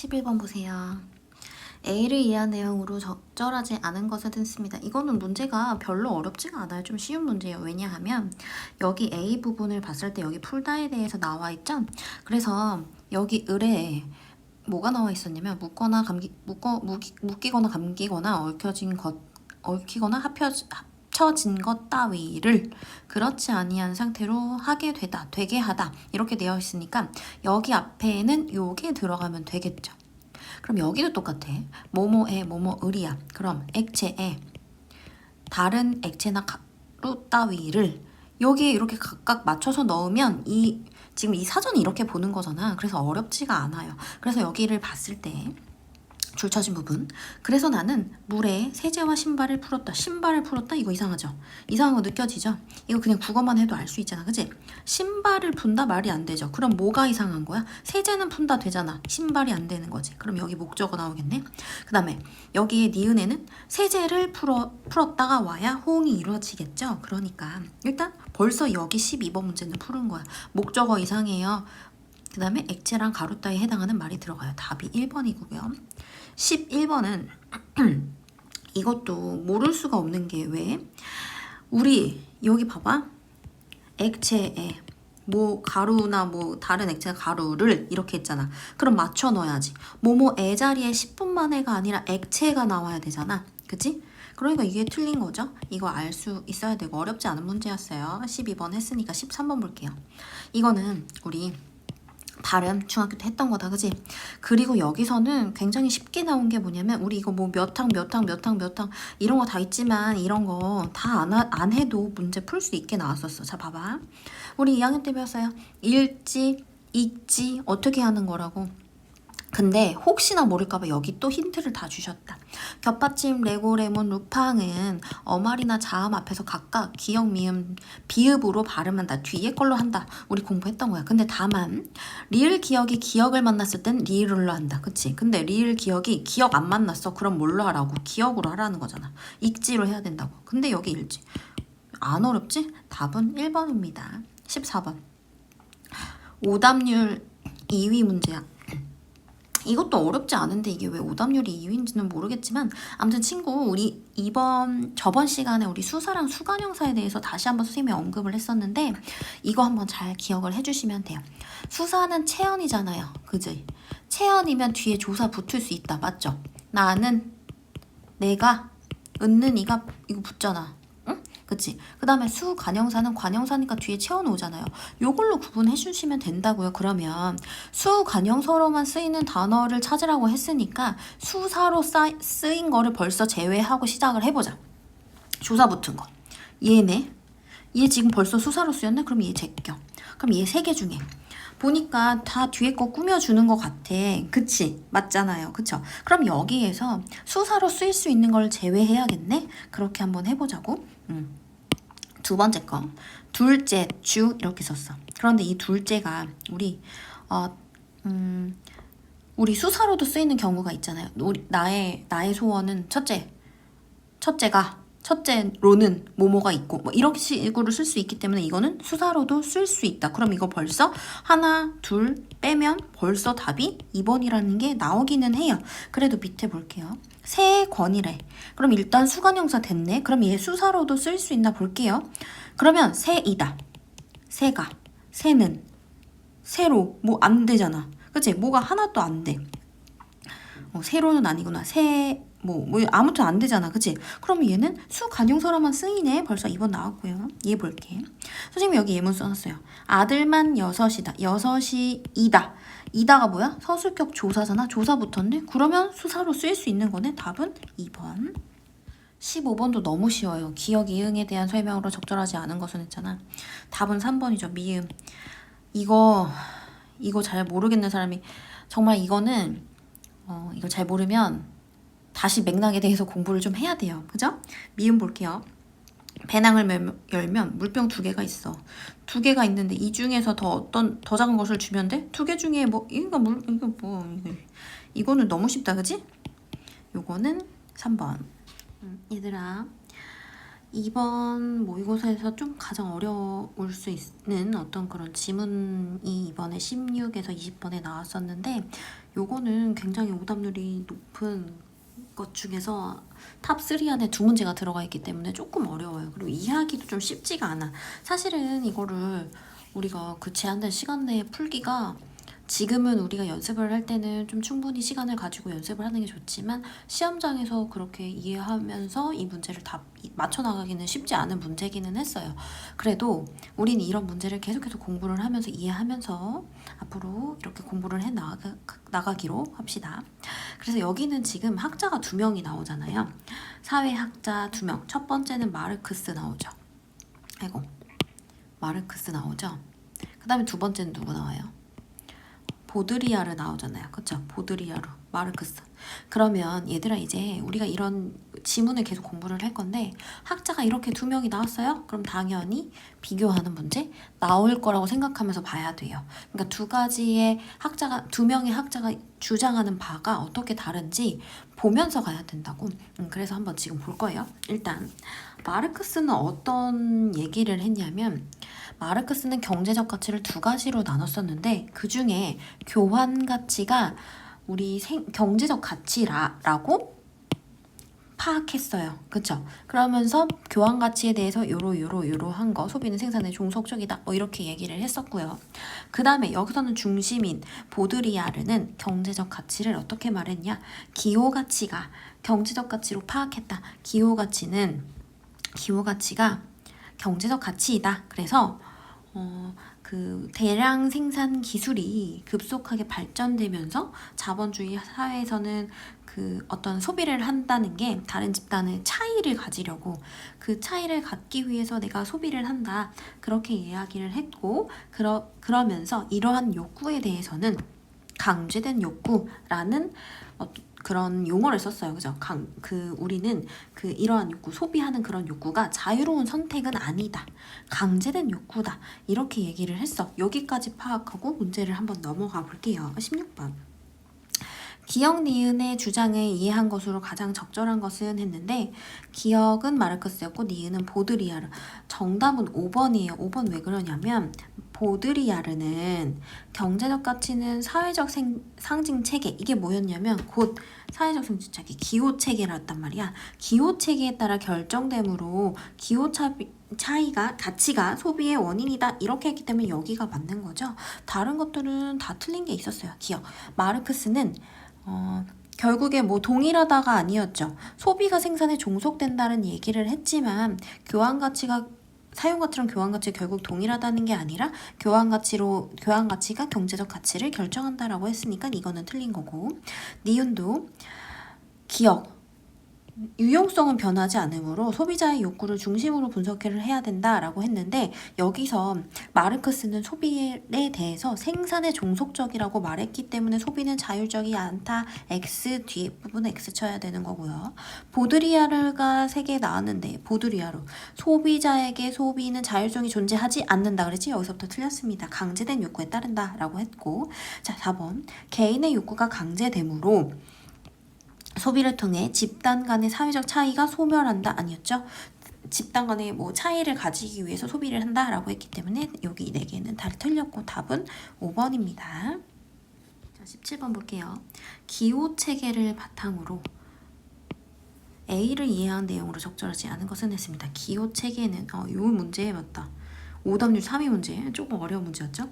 11번 보세요. A를 이해한 내용으로 적절하지 않은 것을 듣습니다. 이거는 문제가 별로 어렵지가 않아요. 좀 쉬운 문제예요. 왜냐하면 여기 A 부분을 봤을 때 여기 풀다에 대해서 나와 있죠? 그래서 여기 을에 뭐가 나와 있었냐면 묶이거나 감기거나 얽히거나 합쳐진 것 따위를 그렇지 아니한 상태로 하게 되게 하다 이렇게 되어 있으니까 여기 앞에는 요게 들어가면 되겠죠. 그럼 여기도 똑같아. 뭐뭐에 뭐뭐을이야. 그럼 액체에 다른 액체나 가루 따위를 여기에 이렇게 각각 맞춰서 넣으면 지금 이 사전이 이렇게 보는 거잖아. 그래서 어렵지가 않아요. 그래서 여기를 봤을 때 줄쳐진 부분. 그래서 나는 물에 세제와 신발을 풀었다. 신발을 풀었다? 이거 이상하죠? 이상한 거 느껴지죠? 이거 그냥 국어만 해도 알 수 있잖아. 그치? 신발을 푼다? 말이 안 되죠. 그럼 뭐가 이상한 거야? 세제는 푼다 되잖아. 신발이 안 되는 거지. 그럼 여기 목적어 나오겠네? 그 다음에 여기에 니은에는 세제를 풀었다가 와야 호응이 이루어지겠죠? 그러니까 일단 벌써 여기 12번 문제는 푸른 거야. 목적어 이상해요. 그 다음에 액체랑 가루 따위에 해당하는 말이 들어가요. 답이 1번이고요. 11번은 이것도 모를 수가 없는 게 왜? 우리 여기 봐봐. 액체에 뭐 가루나 뭐 다른 액체 가루를 이렇게 했잖아. 그럼 맞춰 넣어야지. 뭐뭐에 자리에 10분 만에가 아니라 액체가 나와야 되잖아. 그치? 그러니까 이게 틀린 거죠. 이거 알 수 있어야 되고 어렵지 않은 문제였어요. 12번 했으니까 13번 볼게요. 이거는 우리 발음 중학교 때 했던 거다. 그지? 그리고 여기서는 굉장히 쉽게 나온 게 뭐냐면 우리 이거 뭐 몇 항 이런 거 다 있지만 이런 거 다 안 해도 문제 풀 수 있게 나왔었어. 자 봐봐. 우리 2학년 때 배웠어요. 읽지, 읽지 어떻게 하는 거라고. 근데 혹시나 모를까봐 여기 또 힌트를 다 주셨다. 겹받침, 레고, 레몬, 루팡은 어말이나 자음 앞에서 각각 기역, 미음, 비읍으로 발음한다. 뒤에 걸로 한다. 우리 공부했던 거야. 근데 다만 리을 기역이 기역을 만났을 땐 리을로 한다. 그치? 근데 리을 기역이 기역 안 만났어. 그럼 뭘로 하라고? 기역으로 하라는 거잖아. 읽지로 해야 된다고. 근데 여기 읽지. 안 어렵지? 답은 1번입니다. 14번. 오답률 2위 문제야. 이것도 어렵지 않은데 이게 왜 오답률이 2위인지는 모르겠지만 아무튼 친구 우리 저번 시간에 우리 수사랑 수관형사에 대해서 다시 한번 선생님이 언급을 했었는데 이거 한번 잘 기억을 해주시면 돼요. 수사는 체언이잖아요. 그지? 체언이면 뒤에 조사 붙을 수 있다. 맞죠? 나는, 내가, 은는 이가 이거 붙잖아. 그치? 그 다음에 수관형사는 관형사니까 뒤에 체언 오잖아요. 요걸로 구분해 주시면 된다고요. 그러면 수관형사로만 쓰이는 단어를 찾으라고 했으니까 수사로 쓰인 거를 벌써 제외하고 시작을 해보자. 조사 붙은 거. 얘네. 얘 지금 벌써 수사로 쓰였네? 그럼 얘 제껴. 그럼 얘 3개 중에 보니까 다 뒤에 거 꾸며주는 것 같아. 그치? 맞잖아요. 그쵸? 그럼 여기에서 수사로 쓰일 수 있는 걸 제외해야겠네? 그렇게 한번 해보자고. 두 번째 거. 둘째, 주 이렇게 썼어. 그런데 이 둘째가 우리 수사로도 쓰이는 경우가 있잖아요. 나의 소원은 첫째로는 뭐뭐가 있고 뭐 이런 식으로 쓸 수 있기 때문에 이거는 수사로도 쓸 수 있다. 그럼 이거 벌써 하나, 둘 빼면 벌써 답이 2번이라는 게 나오기는 해요. 그래도 밑에 볼게요. 세 권이래. 그럼 일단 수관형사 됐네. 그럼 얘 수사로도 쓸 수 있나 볼게요. 그러면 세이다. 세가. 세는. 세로. 뭐 안 되잖아. 그치? 뭐가 하나도 안 돼. 세로는 아니구나. 뭐 아무튼 안 되잖아. 그치? 그럼 얘는 수관용서로만 쓰이네. 벌써 2번 나왔고요. 얘 볼게. 선생님이 여기 예문 써놨어요. 아들만 6이다. 6이다. 이다가 뭐야? 서술격 조사잖아. 조사 붙었네. 그러면 수사로 쓰일 수 있는 거네. 답은 2번. 15번도 너무 쉬워요. 기역 이응에 대한 설명으로 적절하지 않은 것은 했잖아. 답은 3번이죠. 미음. 이거 잘 모르겠는 사람이 정말 이거는 이거 잘 모르면 다시 맥락에 대해서 공부를 좀 해야 돼요. 그죠? 미음 볼게요. 배낭을 열면 물병 2개가 있어. 2개가 있는데 이 중에서 더 작은 것을 주면 돼? 2개 중에 이거는 너무 쉽다. 그지? 요거는 3번. 얘들아 이번 모의고사에서 좀 가장 어려울 수 있는 어떤 그런 지문이 이번에 16에서 20번에 나왔었는데 요거는 굉장히 오답률이 높은 것 중에서 탑3 안에 2문제가 들어가 있기 때문에 조금 어려워요. 그리고 이해하기도 좀 쉽지가 않아. 사실은 이거를 우리가 그 제한된 시간 내에 풀기가 지금은 우리가 연습을 할 때는 좀 충분히 시간을 가지고 연습을 하는 게 좋지만 시험장에서 그렇게 이해하면서 이 문제를 다 맞춰 나가기는 쉽지 않은 문제기는 했어요. 그래도 우리는 이런 문제를 계속해서 공부를 하면서 이해하면서 앞으로 이렇게 공부를 해 나가기로 합시다. 그래서 여기는 지금 학자가 2명이 나오잖아요. 사회학자 2명. 첫 번째는 마르크스 나오죠. 아이고, 마르크스 나오죠. 그 다음에 두 번째는 누구 나와요? 보드리아르 나오잖아요. 그쵸? 보드리아르, 마르크스. 그러면 얘들아 이제 우리가 이런 지문을 계속 공부를 할 건데 학자가 이렇게 2명이 나왔어요? 그럼 당연히 비교하는 문제 나올 거라고 생각하면서 봐야 돼요. 그러니까 2명의 학자가 주장하는 바가 어떻게 다른지 보면서 가야 된다고. 그래서 한번 지금 볼 거예요. 일단 마르크스는 어떤 얘기를 했냐면 마르크스는 경제적 가치를 2가지로 나눴었는데 그 중에 교환 가치가 우리 경제적 가치라고 파악했어요. 그쵸? 그러면서 교환 가치에 대해서 요러한 거 소비는 생산의 종속적이다 뭐 이렇게 얘기를 했었고요. 그 다음에 여기서는 중심인 보드리아르는 경제적 가치를 어떻게 말했냐? 기호 가치가 경제적 가치로 파악했다. 기호 가치가 경제적 가치이다. 그래서 그 대량 생산 기술이 급속하게 발전되면서 자본주의 사회에서는 그 어떤 소비를 한다는 게 다른 집단의 차이를 가지려고 그 차이를 갖기 위해서 내가 소비를 한다. 그렇게 이야기를 했고 그러면서 이러한 욕구에 대해서는 강제된 욕구라는 그런 용어를 썼어요. 그죠? 우리는 이러한 욕구, 소비하는 그런 욕구가 자유로운 선택은 아니다. 강제된 욕구다. 이렇게 얘기를 했어. 여기까지 파악하고 문제를 한번 넘어가 볼게요. 16번. 기역 니은의 주장을 이해한 것으로 가장 적절한 것은 했는데 기역은 마르크스였고 니은은 보드리아르. 정답은 5번이에요. 5번 왜 그러냐면 보드리아르는 경제적 가치는 사회적 상징 체계 이게 뭐였냐면 곧 사회적 상징 체계 기호 체계였단 말이야. 기호 체계에 따라 결정되므로 기호 차이가 가치가 소비의 원인이다 이렇게 했기 때문에 여기가 맞는 거죠. 다른 것들은 다 틀린 게 있었어요. 기억. 마르크스는 결국에 뭐 동일하다가 아니었죠. 소비가 생산에 종속된다는 얘기를 했지만 사용가치랑 교환가치 결국 동일하다는 게 아니라 교환가치가 경제적 가치를 결정한다라고 했으니까 이거는 틀린 거고 니은도 기억 유용성은 변하지 않으므로 소비자의 욕구를 중심으로 분석을 해야 된다라고 했는데 여기서 마르크스는 소비에 대해서 생산에 종속적이라고 말했기 때문에 소비는 자율적이 않다. X 뒤에 부분은 X 쳐야 되는 거고요. 보드리아르가 3개 나왔는데 보드리아르 소비자에게 소비는 자율성이 존재하지 않는다 그랬지? 여기서부터 틀렸습니다. 강제된 욕구에 따른다라고 했고 자 4번 개인의 욕구가 강제되므로 소비를 통해 집단 간의 사회적 차이가 소멸한다 아니었죠? 집단 간의 뭐 차이를 가지기 위해서 소비를 한다라고 했기 때문에 여기 4개는 다 틀렸고 답은 5번입니다. 자, 17번 볼게요. 기호 체계를 바탕으로 A를 이해한 내용으로 적절하지 않은 것은 했습니다. 기호 체계는 이 문제에 맞다. 오답률 3위 문제 조금 어려운 문제였죠?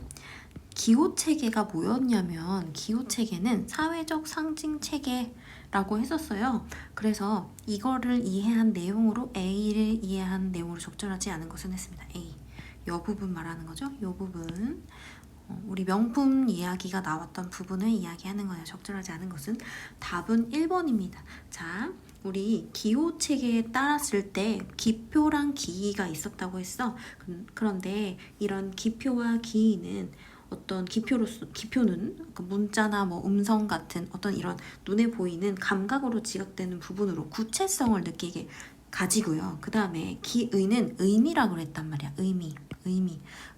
기호 체계가 뭐였냐면 기호 체계는 사회적 상징 체계라고 했었어요. 그래서 이거를 이해한 내용으로 A를 이해한 내용으로 적절하지 않은 것은 했습니다. A. 요 부분 말하는 거죠. 요 부분. 우리 명품 이야기가 나왔던 부분을 이야기하는 거예요. 적절하지 않은 것은 답은 1번입니다. 자, 우리 기호 체계에 따랐을 때 기표랑 기의가 있었다고 했어. 그런데 이런 기표와 기의는 어떤 기표는 문자나 뭐 음성 같은 어떤 이런 눈에 보이는 감각으로 지각되는 부분으로 구체성을 느끼게 가지고요. 그 다음에 기의는 의미라고 그랬단 말이야.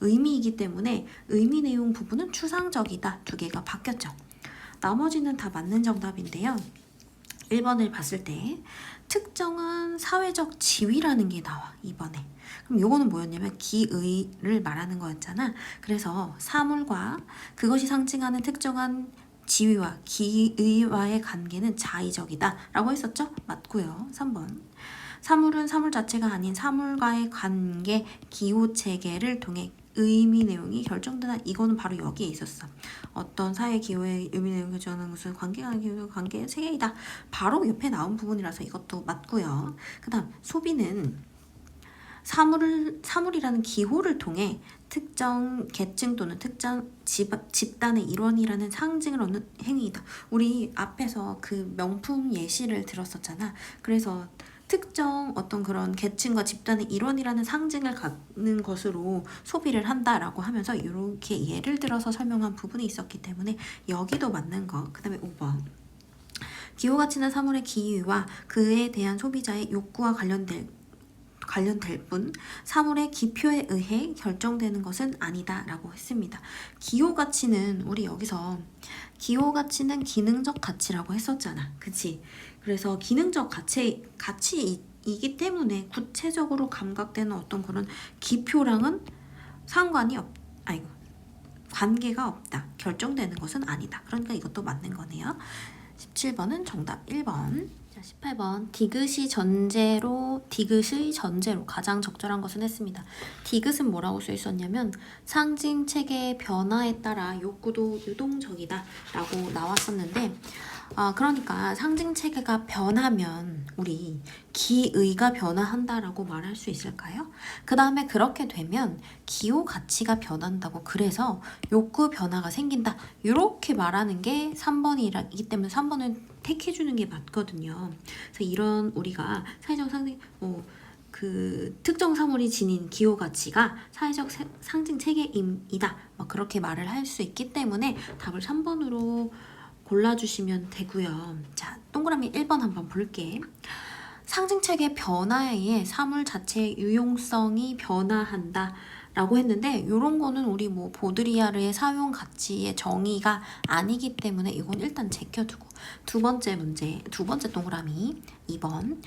의미이기 때문에 의미 내용 부분은 추상적이다. 2개가 바뀌었죠. 나머지는 다 맞는 정답인데요. 1번을 봤을 때 특정한 사회적 지위라는 게 나와. 2번에. 그럼 요거는 뭐였냐면 기의를 말하는 거였잖아. 그래서 사물과 그것이 상징하는 특정한 지위와 기의와의 관계는 자의적이다 라고 했었죠? 맞고요. 3번. 사물은 사물 자체가 아닌 사물과의 관계, 기호 체계를 통해 의미 내용이 결정되나. 이거는 바로 여기에 있었어. 어떤 사회 기호의 의미 내용이 결정하는 것은 관계가 기호 관계의 세계이다. 바로 옆에 나온 부분이라서 이것도 맞고요. 그 다음 소비는 사물이라는 기호를 통해 특정 계층 또는 특정 집단의 일원이라는 상징을 얻는 행위이다. 우리 앞에서 그 명품 예시를 들었었잖아. 그래서 특정 어떤 그런 계층과 집단의 일원이라는 상징을 갖는 것으로 소비를 한다라고 하면서 이렇게 예를 들어서 설명한 부분이 있었기 때문에 여기도 맞는 거. 그 다음에 5번. 기호 가치는 사물의 기유와 그에 대한 소비자의 욕구와 관련될 뿐 사물의 기표에 의해 결정되는 것은 아니다 라고 했습니다. 기호 가치는 우리 여기서 기호 가치는 기능적 가치라고 했었잖아. 그치? 그래서 기능적 가치이기 때문에 구체적으로 감각되는 어떤 그런 기표랑은 관계가 없다. 결정되는 것은 아니다. 그러니까 이것도 맞는 거네요. 17번은 정답 1번. 자, 18번. 디귿의 전제로 가장 적절한 것은 했습니다. 디귿은 뭐라고 써 있었냐면 상징 체계의 변화에 따라 욕구도 유동적이다 라고 나왔었는데 그러니까 상징 체계가 변하면 우리 기의가 변화한다라고 말할 수 있을까요? 그 다음에 그렇게 되면 기호 가치가 변한다고, 그래서 욕구 변화가 생긴다, 이렇게 말하는 게 3번이기 때문에 3번을 택해주는 게 맞거든요. 그래서 이런 우리가 사회적 상징 그 특정 사물이 지닌 기호 가치가 사회적 상징 체계이다, 그렇게 말을 할 수 있기 때문에 답을 3번으로 골라주시면 되고요. 자, 동그라미 1번 한번 볼게. 상징체계 변화에 의해 사물 자체의 유용성이 변화한다 라고 했는데, 이런 거는 우리 보드리아르의 사용 가치의 정의가 아니기 때문에 이건 일단 제껴두고, 두 번째 동그라미 2번.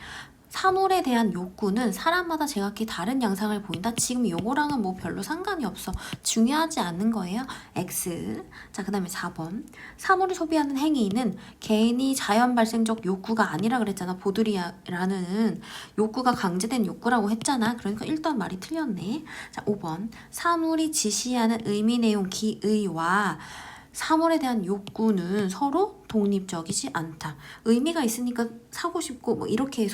사물에 대한 욕구는 사람마다 제각기 다른 양상을 보인다. 지금 요거랑은 별로 상관이 없어. 중요하지 않은 거예요. X. 자, 그 다음에 4번. 사물을 소비하는 행위는 개인이 자연 발생적 욕구가 아니라 그랬잖아. 보드리아라는 욕구가 강제된 욕구라고 했잖아. 그러니까 일단 말이 틀렸네. 자, 5번. 사물이 지시하는 의미 내용 기의와 사물에 대한 욕구는 서로 독립적이지 않다. 의미가 있으니까 사고 싶고 이렇게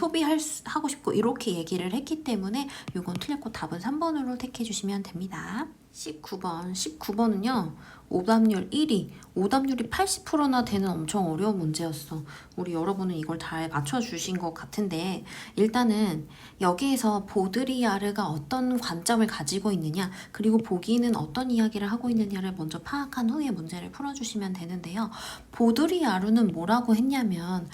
하고 싶고 이렇게 얘기를 했기 때문에 이건 틀렸고 답은 3번으로 택해 주시면 됩니다. 19번은요. 오답률 1위, 오답률이 80%나 되는 엄청 어려운 문제였어. 우리 여러분은 이걸 잘 맞춰주신 것 같은데, 일단은 여기에서 보드리아르가 어떤 관점을 가지고 있느냐, 그리고 보기는 어떤 이야기를 하고 있느냐를 먼저 파악한 후에 문제를 풀어주시면 되는데요. 보드리아르는 뭐라고 했냐면,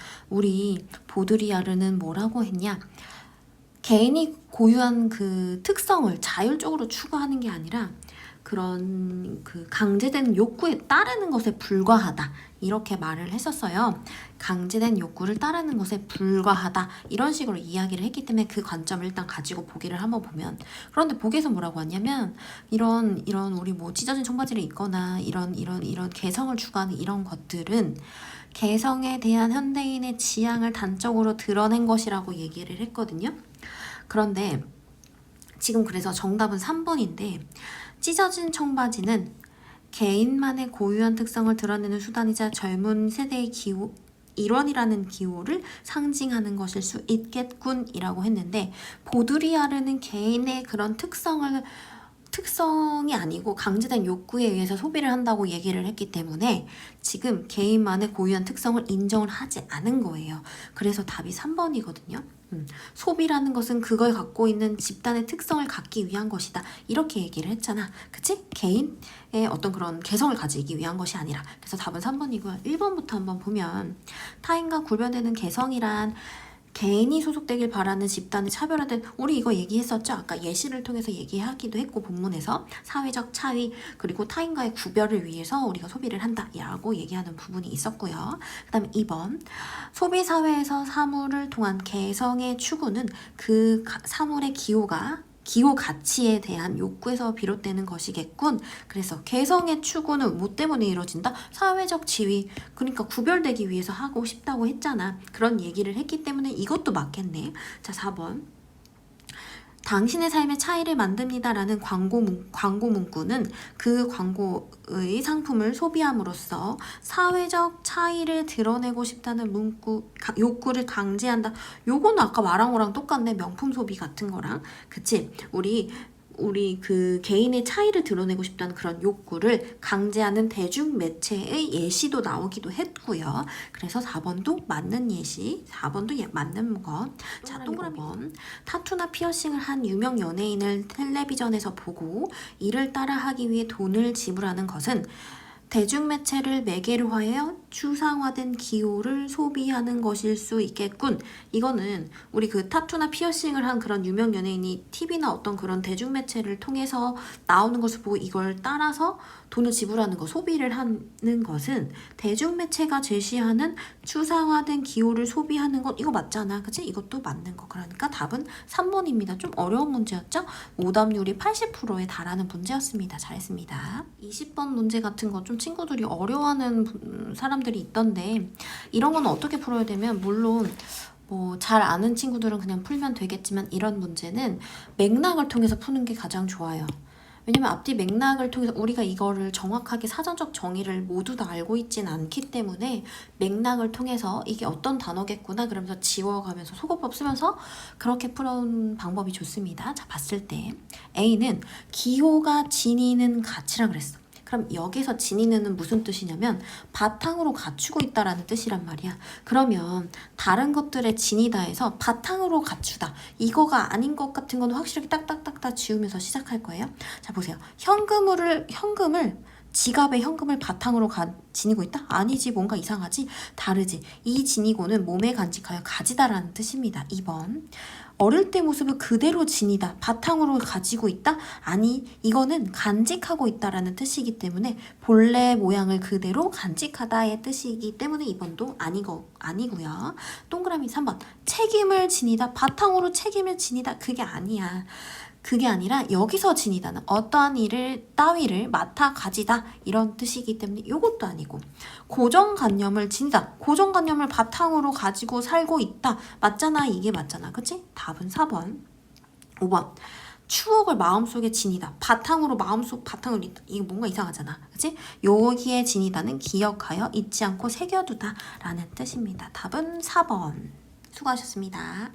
개인이 고유한 그 특성을 자율적으로 추구하는 게 아니라 그런 그 강제된 욕구에 따르는 것에 불과하다, 이렇게 말을 했었어요. 강제된 욕구를 따르는 것에 불과하다, 이런 식으로 이야기를 했기 때문에 그 관점을 일단 가지고 보기를 한번 보면, 그런데 보기에서 뭐라고 하냐면 이런 우리 찢어진 청바지를 입거나 이런 개성을 추구하는 이런 것들은 개성에 대한 현대인의 지향을 단적으로 드러낸 것이라고 얘기를 했거든요. 그런데 지금 그래서 정답은 3번인데, 찢어진 청바지는 개인만의 고유한 특성을 드러내는 수단이자 젊은 세대의 일원이라는 기호를 상징하는 것일 수 있겠군이라고 했는데, 보드리아르는 개인의 그런 특성이 아니고 강제된 욕구에 의해서 소비를 한다고 얘기를 했기 때문에 지금 개인만의 고유한 특성을 인정을 하지 않은 거예요. 그래서 답이 3번이거든요. 소비라는 것은 그걸 갖고 있는 집단의 특성을 갖기 위한 것이다, 이렇게 얘기를 했잖아. 그치? 개인의 어떤 그런 개성을 가지기 위한 것이 아니라. 그래서 답은 3번이고요. 1번부터 한번 보면, 타인과 구별되는 개성이란 개인이 소속되길 바라는 집단의 차별화된, 우리 이거 얘기했었죠? 아까 예시를 통해서 얘기하기도 했고 본문에서 사회적 차이 그리고 타인과의 구별을 위해서 우리가 소비를 한다 라고 얘기하는 부분이 있었고요. 그 다음에 2번 소비사회에서 사물을 통한 개성의 추구는 그 사물의 기호 가치에 대한 욕구에서 비롯되는 것이겠군. 그래서 개성의 추구는 뭐 때문에 이루어진다? 사회적 지위, 그러니까 구별되기 위해서 하고 싶다고 했잖아. 그런 얘기를 했기 때문에 이것도 맞겠네. 자, 4번. 당신의 삶의 차이를 만듭니다 라는 광고 문구는 그 광고의 상품을 소비함으로써 사회적 차이를 드러내고 싶다는 욕구를 강제한다. 요거는 아까 말한 거랑 똑같네. 명품 소비 같은 거랑. 그치? 우리 그 개인의 차이를 드러내고 싶다는 그런 욕구를 강제하는 대중 매체의 예시도 나오기도 했고요. 그래서 4번도 맞는 예시, 4번도 맞는 거. 자, 동그라미 번. 타투나 피어싱을 한 유명 연예인을 텔레비전에서 보고 이를 따라하기 위해 돈을 지불하는 것은 대중매체를 매개로 하여 추상화된 기호를 소비하는 것일 수 있겠군. 이거는 우리 그 타투나 피어싱을 한 그런 유명 연예인이 TV나 어떤 그런 대중매체를 통해서 나오는 것을 보고 이걸 따라서 돈을 지불하는 거, 소비를 하는 것은 대중매체가 제시하는 추상화된 기호를 소비하는 것, 이거 맞잖아. 그치? 이것도 맞는 거. 그러니까 답은 3번입니다. 좀 어려운 문제였죠? 오답률이 80%에 달하는 문제였습니다. 잘했습니다. 20번 문제 같은 거 좀 친구들이 어려워하는 사람들이 있던데 이런 건 어떻게 풀어야 되면, 물론 뭐 잘 아는 친구들은 그냥 풀면 되겠지만 이런 문제는 맥락을 통해서 푸는 게 가장 좋아요. 왜냐면 앞뒤 맥락을 통해서 우리가 이거를 정확하게 사전적 정의를 모두 다 알고 있진 않기 때문에 맥락을 통해서 이게 어떤 단어겠구나 그러면서 지워가면서 소거법 쓰면서 그렇게 푸는 방법이 좋습니다. 자, 봤을 때 A는 기호가 지니는 가치라 그랬어. 그럼 여기서 지니는 무슨 뜻이냐면 바탕으로 갖추고 있다라는 뜻이란 말이야. 그러면 다른 것들의 지니다에서 바탕으로 갖추다, 이거가 아닌 것 같은 건 확실하게 딱딱딱딱 지우면서 시작할 거예요. 자, 보세요. 지갑에 현금을 바탕으로 지니고 있다? 아니지, 뭔가 이상하지? 다르지. 이 지니고는 몸에 간직하여 가지다라는 뜻입니다. 2번. 어릴 때 모습을 그대로 지니다, 바탕으로 가지고 있다? 아니, 이거는 간직하고 있다라는 뜻이기 때문에 본래 모양을 그대로 간직하다의 뜻이기 때문에 2번도 아니고요. 동그라미 3번. 책임을 지니다, 바탕으로 책임을 지니다. 그게 아니야. 그게 아니라 여기서 지니다는 어떠한 따위를 맡아 가지다 이런 뜻이기 때문에 이것도 아니고, 고정관념을 지니다, 고정관념을 바탕으로 가지고 살고 있다. 맞잖아. 이게 맞잖아. 그치? 답은 4번. 5번. 추억을 마음속에 지니다, 바탕으로 바탕을 있다. 이게 뭔가 이상하잖아. 그치? 여기에 지니다는 기억하여 잊지 않고 새겨두다 라는 뜻입니다. 답은 4번. 수고하셨습니다.